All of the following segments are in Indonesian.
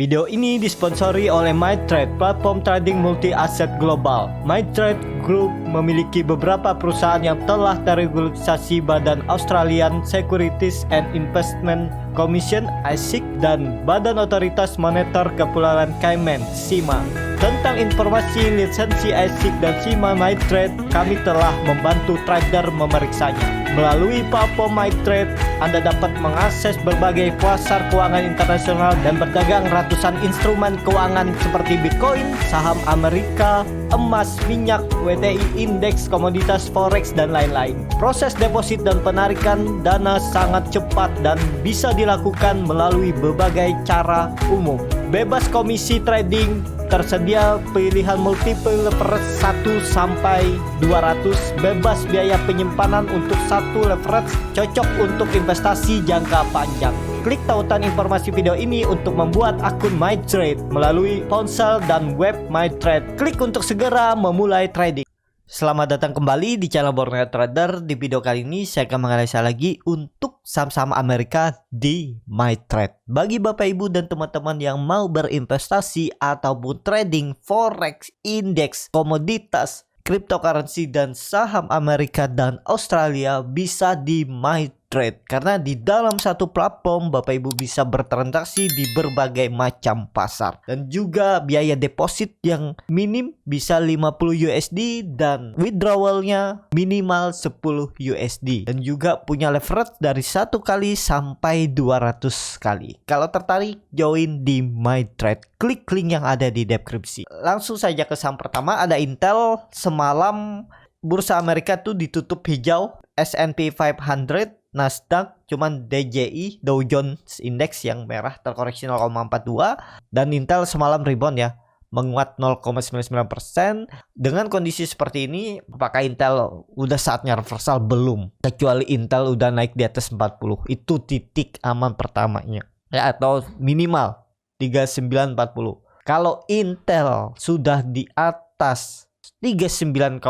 Video ini disponsori oleh MyTrade, platform trading multi-aset global. MyTrade Group memiliki beberapa perusahaan yang telah terregulasi Badan Australian Securities and Investment Commission (ASIC) dan Badan Otoritas Moneter Kepulauan Cayman (CIMA). Tentang informasi lisensi ASIC dan CIMA MyTrade, kami telah membantu trader memeriksanya. Melalui platform MyTrade, Anda dapat mengakses berbagai pasar keuangan internasional dan berdagang ratusan instrumen keuangan seperti Bitcoin, saham Amerika, emas, minyak, WTI, indeks, komoditas, forex, dan lain-lain. Proses deposit dan penarikan dana sangat cepat dan bisa dilakukan melalui berbagai cara umum. Bebas komisi trading, tersedia pilihan multiple leverage 1 sampai 200, bebas biaya penyimpanan untuk satu leverage, cocok untuk investasi jangka panjang. Klik tautan informasi video ini untuk membuat akun MyTrade melalui ponsel dan web MyTrade. Klik untuk segera memulai trading. Selamat datang kembali di channel Borneo Trader. Di video kali ini saya akan menganalisa lagi untuk saham-saham Amerika di MyTrade. Bagi Bapak Ibu dan teman-teman yang mau berinvestasi ataupun trading forex, indeks, komoditas, cryptocurrency dan saham Amerika dan Australia, bisa di MyTrade. Karena di dalam satu platform Bapak Ibu bisa bertransaksi di berbagai macam pasar. Dan juga biaya deposit yang minim bisa 50 USD dan withdrawalnya minimal 10 USD. Dan juga punya leverage dari 1 kali sampai 200 kali. Kalau tertarik, join di MyTrade. Klik link yang ada di deskripsi. Langsung saja ke saham pertama, ada Intel. Semalam bursa Amerika tuh ditutup hijau, S&P 500, Nasdaq, cuman DJI, Dow Jones Index yang merah terkoreksi 0,42, dan Intel semalam rebound ya, menguat 0,99%. Dengan kondisi seperti ini, apakah Intel udah saatnya reversal? Belum, kecuali Intel udah naik di atas 40. Itu titik aman pertamanya ya, atau minimal 3940. Kalau Intel sudah di atas 39,45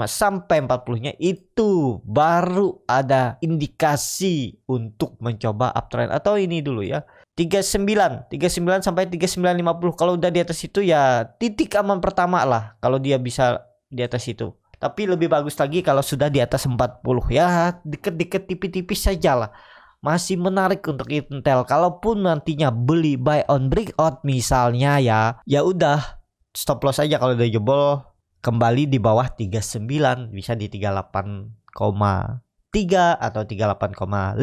sampai 40-nya, itu baru ada indikasi untuk mencoba uptrend. Atau ini dulu ya, 39 sampai 39.50. Kalau udah di atas itu ya titik aman pertama lah, kalau dia bisa di atas itu. Tapi lebih bagus lagi kalau sudah di atas 40 ya, deket-deket tipis-tipis saja lah. Masih menarik untuk Intel. Kalaupun nantinya beli buy on breakout misalnya ya udah stop loss aja. Kalau udah jebol kembali di bawah 39, bisa di 38,3 atau 38,5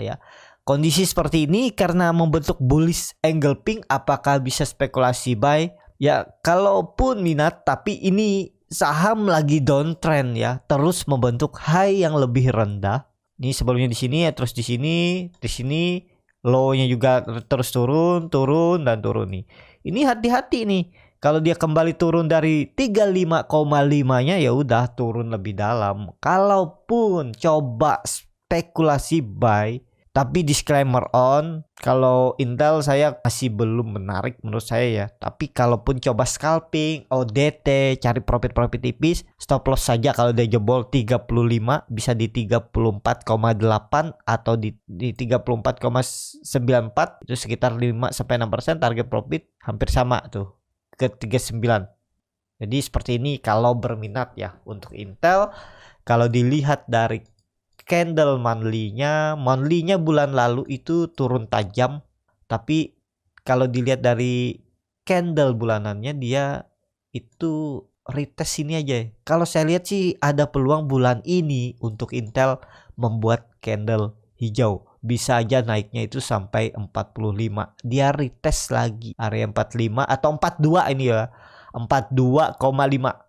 ya. Kondisi seperti ini karena membentuk bullish engulfing, apakah bisa spekulasi buy? Ya, kalaupun minat, tapi ini saham lagi downtrend ya, terus membentuk high yang lebih rendah. Ini sebelumnya di sini ya, terus di sini low-nya juga terus turun dan turun nih. Ini hati-hati nih. Kalau dia kembali turun dari 35,5-nya ya udah turun lebih dalam. Kalaupun coba spekulasi buy, tapi disclaimer on, kalau Intel saya masih belum menarik menurut saya ya. Tapi kalaupun coba scalping, ODT, cari profit tipis, stop loss saja kalau dia jebol 35, bisa di 34,8 atau di 34,94, itu sekitar 5-6%. Target profit hampir sama tuh ke 39. Jadi seperti ini kalau berminat ya untuk Intel. Kalau dilihat dari candle monthly-nya bulan lalu itu turun tajam, tapi kalau dilihat dari candle bulanannya dia itu retest sini aja. Kalau saya lihat sih ada peluang bulan ini untuk Intel membuat candle hijau. Bisa aja naiknya itu sampai 45. Dia retest lagi area 45 atau 42 ini ya. 42,5.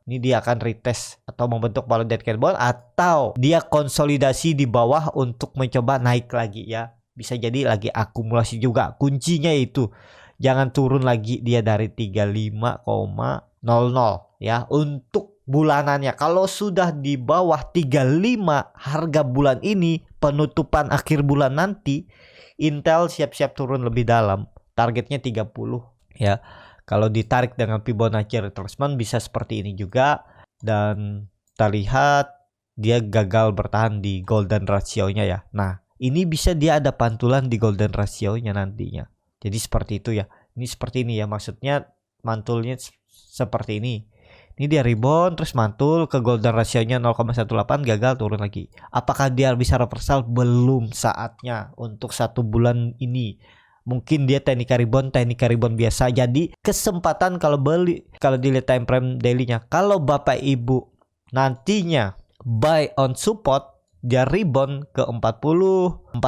Ini dia akan retest atau membentuk validated candle, atau dia konsolidasi di bawah untuk mencoba naik lagi ya. Bisa jadi lagi akumulasi juga. Kuncinya itu jangan turun lagi dia dari 35,00 ya untuk bulanannya. Kalau sudah di bawah 35 harga bulan ini, penutupan akhir bulan nanti, Intel siap-siap turun lebih dalam. Targetnya 30 ya. Kalau ditarik dengan Fibonacci retracement bisa seperti ini juga. Dan kita lihat dia gagal bertahan di golden ratio-nya ya. Nah, ini bisa dia ada pantulan di golden ratio-nya nantinya. Jadi seperti itu ya. Ini seperti ini ya, maksudnya mantulnya seperti ini. Ini dia rebound terus mantul ke golden ratio-nya 0,18, gagal turun lagi. Apakah dia bisa reversal? Belum saatnya untuk 1 bulan ini. Mungkin dia teknik rebound biasa. Jadi kesempatan kalau dilihat time frame daily-nya, kalau Bapak Ibu nantinya buy on support, dia rebound ke 40, 42,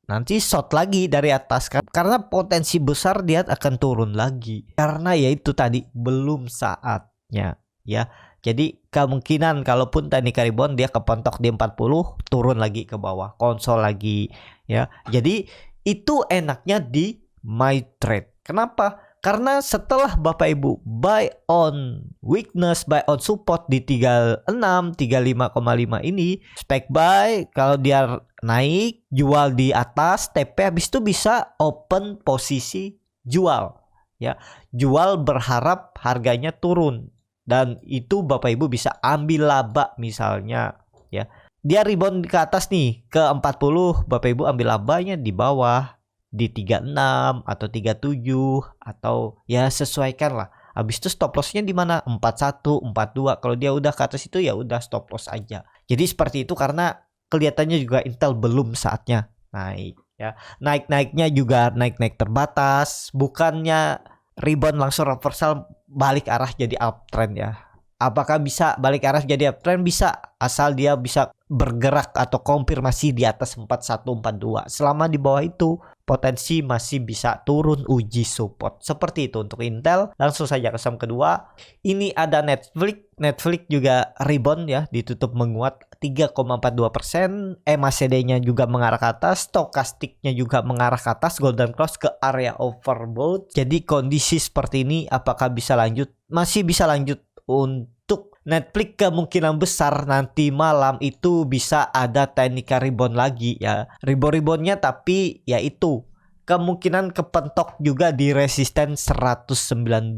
nanti short lagi dari atas kan, karena potensi besar dia akan turun lagi. Karena ya itu tadi belum saatnya ya. Jadi kemungkinan kalaupun teknik rebound dia kepentok di 40, turun lagi ke bawah, konsol lagi ya. Jadi itu enaknya di MyTrade. Kenapa? Karena setelah Bapak Ibu buy on weakness, buy on support di 36, 35,5 ini, spek buy, kalau dia naik, jual di atas TP, habis itu bisa open posisi jual ya. Jual berharap harganya turun, dan itu Bapak Ibu bisa ambil laba misalnya ya. Dia rebound ke atas nih ke 40, Bapak Ibu ambil labanya di bawah di 36 atau 37, atau ya sesuaikan lah. Habis itu stop lossnya di mana? 41, 42. Kalau dia udah ke atas itu ya udah stop loss aja. Jadi seperti itu, karena kelihatannya juga Intel belum saatnya naik ya. Naiknya juga naik terbatas, bukannya rebound langsung reversal balik arah jadi uptrend ya. Apakah bisa balik arah jadi uptrend? Bisa, asal dia bisa bergerak atau konfirmasi di atas 41, 42. Selama di bawah itu potensi masih bisa turun, uji support. Seperti itu untuk Intel. Langsung saja ke saham kedua. Ini ada Netflix. Netflix juga rebound ya, ditutup menguat 3,42%. MACD-nya juga mengarah ke atas, stokastiknya juga mengarah ke atas, golden cross ke area overbought. Jadi kondisi seperti ini apakah bisa lanjut? Masih bisa lanjut. Untuk Netflix kemungkinan besar nanti malam itu bisa ada teknik rebound lagi ya. Reboundnya tapi ya itu kemungkinan kepentok juga di resisten 192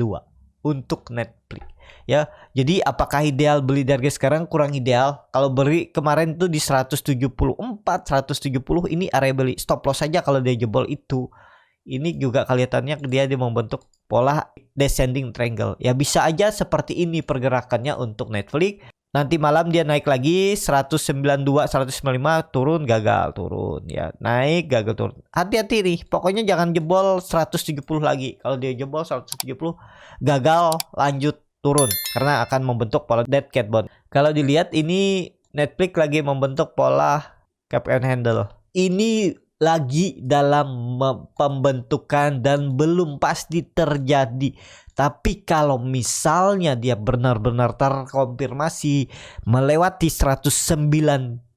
untuk Netflix ya. Jadi apakah ideal beli dari sekarang? Kurang ideal. Kalau beli kemarin itu di 174, 170 ini area beli. Stop loss saja kalau dia jebol itu. Ini juga kelihatannya dia membentuk pola descending triangle. Ya bisa aja seperti ini pergerakannya untuk Netflix. Nanti malam dia naik lagi 192, 195, turun gagal, turun ya. Naik gagal, turun. Hati-hati nih. Pokoknya jangan jebol 170 lagi. Kalau dia jebol 170 gagal, lanjut turun karena akan membentuk pola dead cat bone. Kalau dilihat ini Netflix lagi membentuk pola cap and handle. Ini lagi dalam pembentukan dan belum pasti terjadi. Tapi kalau misalnya dia benar-benar terkonfirmasi melewati 192,6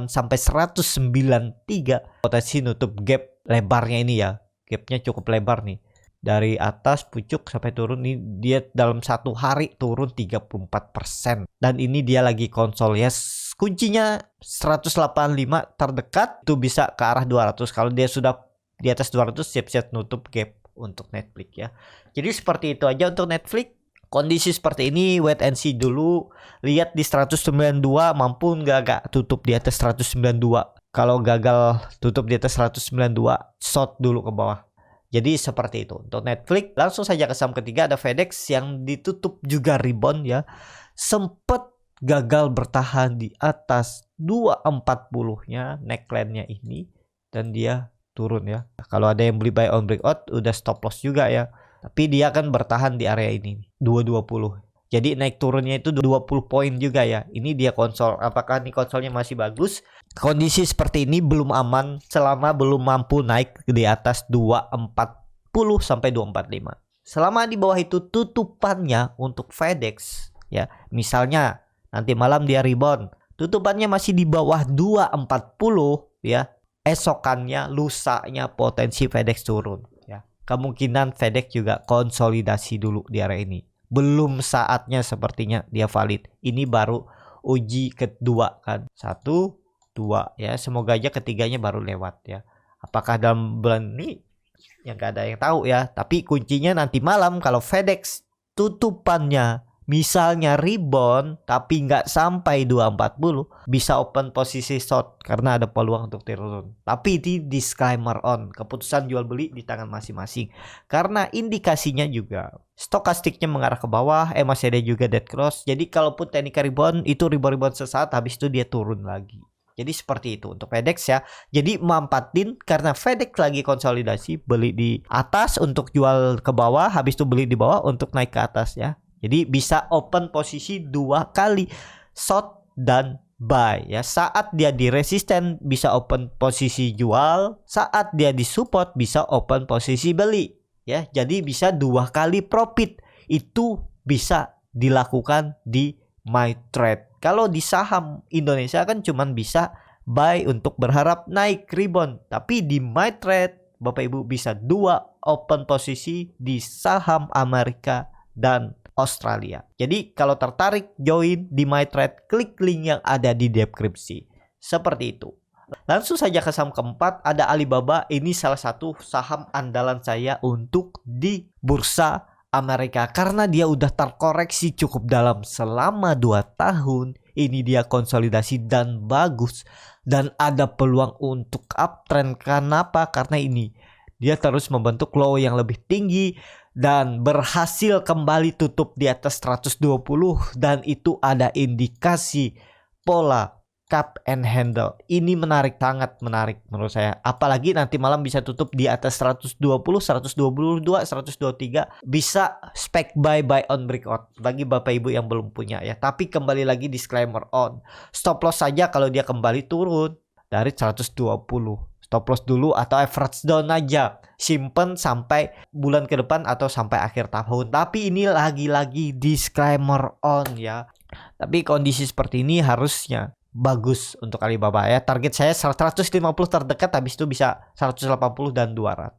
sampai 193, potensi nutup gap lebarnya ini ya. Gapnya cukup lebar nih. Dari atas pucuk sampai turun nih, dia dalam satu hari turun 34%. Dan ini dia lagi konsol ya. Kuncinya 185 terdekat itu bisa ke arah 200. Kalau dia sudah di atas 200 siap-siap nutup gap untuk Netflix ya. Jadi seperti itu aja untuk Netflix. Kondisi seperti ini wait and see dulu. Lihat di 192 mampu nggak tutup di atas 192. Kalau gagal tutup di atas 192 short dulu ke bawah. Jadi seperti itu untuk Netflix. Langsung saja ke saham ketiga ada FedEx yang ditutup juga rebound ya. Sempet gagal bertahan di atas 240-nya neckline-nya ini dan dia turun ya. Kalau ada yang beli buy on breakout udah stop loss juga ya. Tapi dia akan bertahan di area ini 220. Jadi naik turunnya itu 20 poin juga ya. Ini dia konsol. Apakah nih konsolnya masih bagus? Kondisi seperti ini belum aman selama belum mampu naik di atas 240 sampai 245. Selama di bawah itu tutupannya untuk FedEx ya. Misalnya nanti malam dia rebound, tutupannya masih di bawah 240 ya. Esokannya, lusanya potensi FedEx turun ya. Kemungkinan FedEx juga konsolidasi dulu di area ini. Belum saatnya sepertinya dia valid. Ini baru uji kedua kan. 1, 2 ya. Semoga aja ketiganya baru lewat ya. Apakah dalam bulan ini? Ya gak ada yang tahu ya. Tapi kuncinya nanti malam kalau FedEx tutupannya misalnya rebound tapi nggak sampai 240, bisa open posisi short karena ada peluang untuk turun. Tapi di disclaimer on, keputusan jual beli di tangan masing-masing. Karena indikasinya juga stokastiknya mengarah ke bawah, masih ada juga dead cross. Jadi kalaupun teknik rebound itu rebound sesaat, habis itu dia turun lagi. Jadi seperti itu untuk FedEx ya. Jadi mampatin karena FedEx lagi konsolidasi, beli di atas untuk jual ke bawah, habis itu beli di bawah untuk naik ke atas ya. Jadi bisa open posisi 2 kali, short dan buy ya. Saat dia di resisten bisa open posisi jual, saat dia di support bisa open posisi beli ya. Jadi bisa 2 kali profit. Itu bisa dilakukan di MyTrade. Kalau di saham Indonesia kan cuman bisa buy untuk berharap naik rebound. Tapi di MyTrade Bapak Ibu bisa 2 open posisi di saham Amerika dan Australia. Jadi kalau tertarik join di MyTrade, klik link yang ada di deskripsi. Seperti itu. Langsung saja ke saham keempat, ada Alibaba. Ini salah satu saham andalan saya untuk di bursa Amerika karena dia udah terkoreksi cukup dalam selama 2 tahun. Ini dia konsolidasi dan bagus dan ada peluang untuk uptrend. Kenapa? Karena ini dia terus membentuk low yang lebih tinggi dan berhasil kembali tutup di atas 120 dan itu ada indikasi pola cup and handle. Ini menarik, sangat menarik menurut saya. Apalagi nanti malam bisa tutup di atas 120, 122, 123. Bisa spec buy on breakout bagi Bapak Ibu yang belum punya ya. Tapi kembali lagi disclaimer on. Stop loss saja kalau dia kembali turun dari 120. Stop loss dulu atau average down aja. Simpen sampai bulan ke depan atau sampai akhir tahun. Tapi ini lagi-lagi disclaimer on ya. Tapi kondisi seperti ini harusnya bagus untuk Alibaba ya. Target saya 150 terdekat, habis itu bisa 180 dan 200.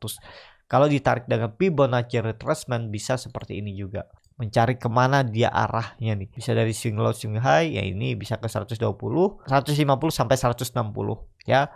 Kalau ditarik dengan Fibonacci retracement bisa seperti ini juga. Mencari kemana dia arahnya nih. Bisa dari swing low swing high ya, ini bisa ke 120, 150 sampai 160 ya.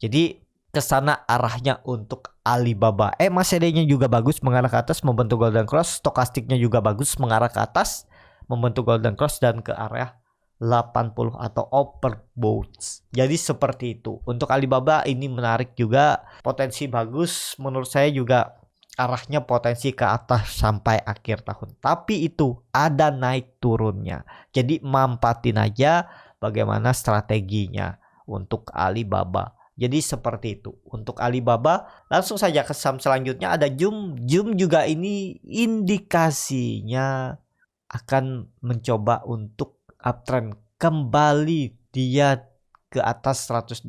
Jadi ke sana arahnya untuk Alibaba. MACD-nya juga bagus mengarah ke atas membentuk golden cross, stokastiknya juga bagus mengarah ke atas membentuk golden cross dan ke area 80 atau overbought. Jadi seperti itu. Untuk Alibaba ini menarik juga, potensi bagus menurut saya juga, arahnya potensi ke atas sampai akhir tahun. Tapi itu ada naik turunnya. Jadi mampatin aja bagaimana strateginya untuk Alibaba. Jadi seperti itu untuk Alibaba. Langsung saja ke saham selanjutnya ada Zoom. Zoom juga ini indikasinya akan mencoba untuk uptrend kembali dia ke atas 120.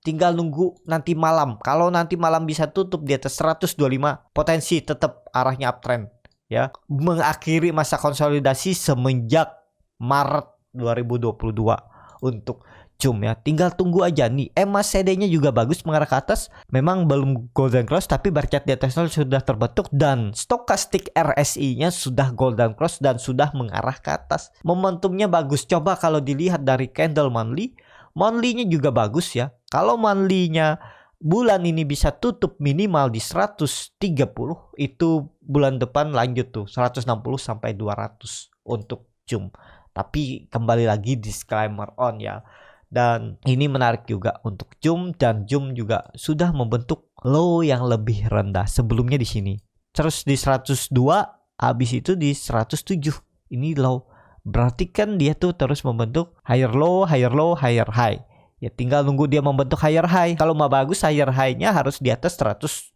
Tinggal nunggu nanti malam. Kalau nanti malam bisa tutup di atas 125, potensi tetap arahnya uptrend ya. Mengakhiri masa konsolidasi semenjak Maret 2022 untuk Zoom ya. Tinggal tunggu aja nih. MACD-nya juga bagus mengarah ke atas. Memang belum golden cross tapi bercat di atas sudah terbentuk dan stokastik RSI-nya sudah golden cross dan sudah mengarah ke atas. Momentumnya bagus. Coba kalau dilihat dari candle monthly, monthly-nya juga bagus ya. Kalau monthly-nya bulan ini bisa tutup minimal di 130, itu bulan depan lanjut tuh 160 sampai 200 untuk Zoom. Tapi kembali lagi disclaimer on ya. Dan ini menarik juga untuk Zoom, dan Zoom juga sudah membentuk low yang lebih rendah sebelumnya di sini. Terus di 102, habis itu di 107. Ini low. Berarti kan dia tuh terus membentuk higher low, higher low, higher high. Ya tinggal nunggu dia membentuk higher high. Kalau mau bagus higher high-nya harus di atas 125,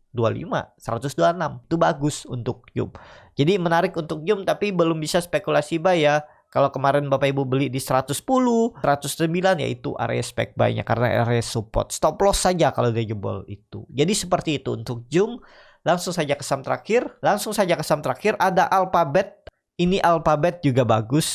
126. Itu bagus untuk Zoom. Jadi menarik untuk Zoom tapi belum bisa spekulasi buy ya. Kalau kemarin Bapak Ibu beli di 110, 109 ya itu area spec buy-nya karena area support. Stop loss saja kalau dia jebol itu. Jadi seperti itu untuk Zoom. Langsung saja ke saham terakhir. Ada Alphabet. Ini Alphabet juga bagus.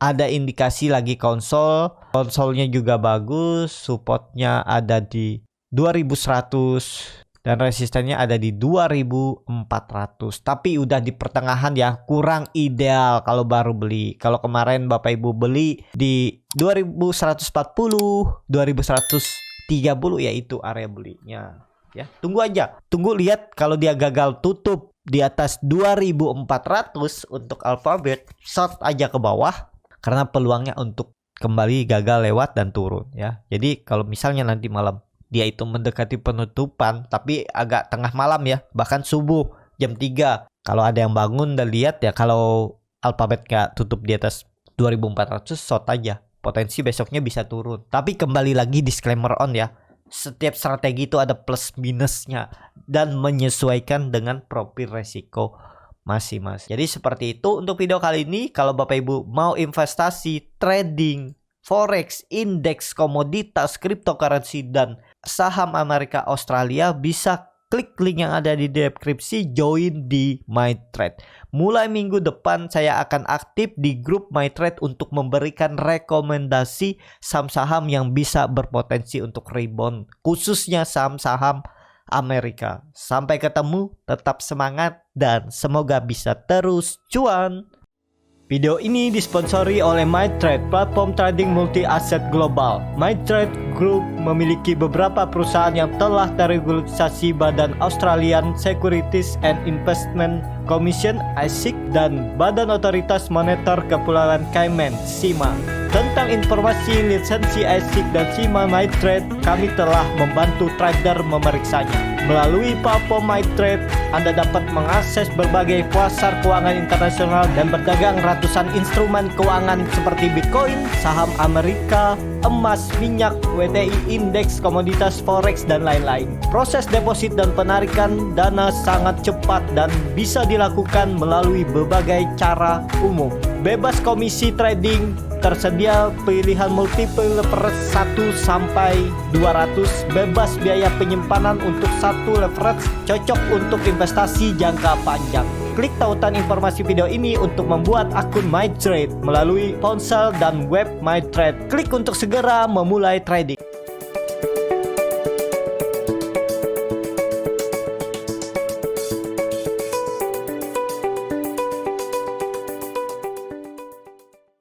Ada indikasi lagi konsolnya juga bagus. Supportnya ada di 2100. Dan resistennya ada di 2400. Tapi udah di pertengahan ya, kurang ideal kalau baru beli. Kalau kemarin Bapak Ibu beli di 2140, 2130 ya itu area belinya. Ya, tunggu aja. Tunggu lihat kalau dia gagal tutup di atas 2400 untuk Alphabet, short aja ke bawah karena peluangnya untuk kembali gagal lewat dan turun ya. Jadi kalau misalnya nanti malam dia itu mendekati penutupan tapi agak tengah malam ya, bahkan subuh jam 3, kalau ada yang bangun dan lihat ya, kalau Alphabet gak tutup di atas 2400, short aja, potensi besoknya bisa turun. Tapi kembali lagi disclaimer on ya, setiap strategi itu ada plus minusnya dan menyesuaikan dengan profil resiko masing-masing. Jadi seperti itu untuk video kali ini. Kalau Bapak Ibu mau investasi, trading, forex, indeks, komoditas, cryptocurrency, dan saham Amerika Australia, bisa klik link yang ada di deskripsi, join di MyTrade. Mulai minggu depan saya akan aktif di grup MyTrade untuk memberikan rekomendasi saham-saham yang bisa berpotensi untuk rebound, khususnya saham-saham Amerika. Sampai ketemu, tetap semangat dan semoga bisa terus cuan. Video ini disponsori oleh MyTrade, platform trading multi-aset global. MyTrade Group memiliki beberapa perusahaan yang telah teregulasi Badan Australian Securities and Investment Commission (ASIC) dan Badan Otoritas Moneter Kepulauan Cayman (CIMA). Tentang informasi lisensi ASIC dan CIMA MyTrade, kami telah membantu trader memeriksanya. Melalui platform MyTrade, Anda dapat mengakses berbagai pasar keuangan internasional dan berdagang ratusan instrumen keuangan seperti Bitcoin, saham Amerika, emas, minyak, WTI, indeks, komoditas, forex, dan lain-lain. Proses deposit dan penarikan dana sangat cepat dan bisa dilakukan melalui berbagai cara umum. Bebas komisi trading, tersedia pilihan multiple leverage 1 sampai 200, bebas biaya penyimpanan untuk satu leverage, cocok untuk investasi jangka panjang. Klik tautan informasi video ini untuk membuat akun MyTrade melalui ponsel dan web MyTrade. Klik untuk segera memulai trading.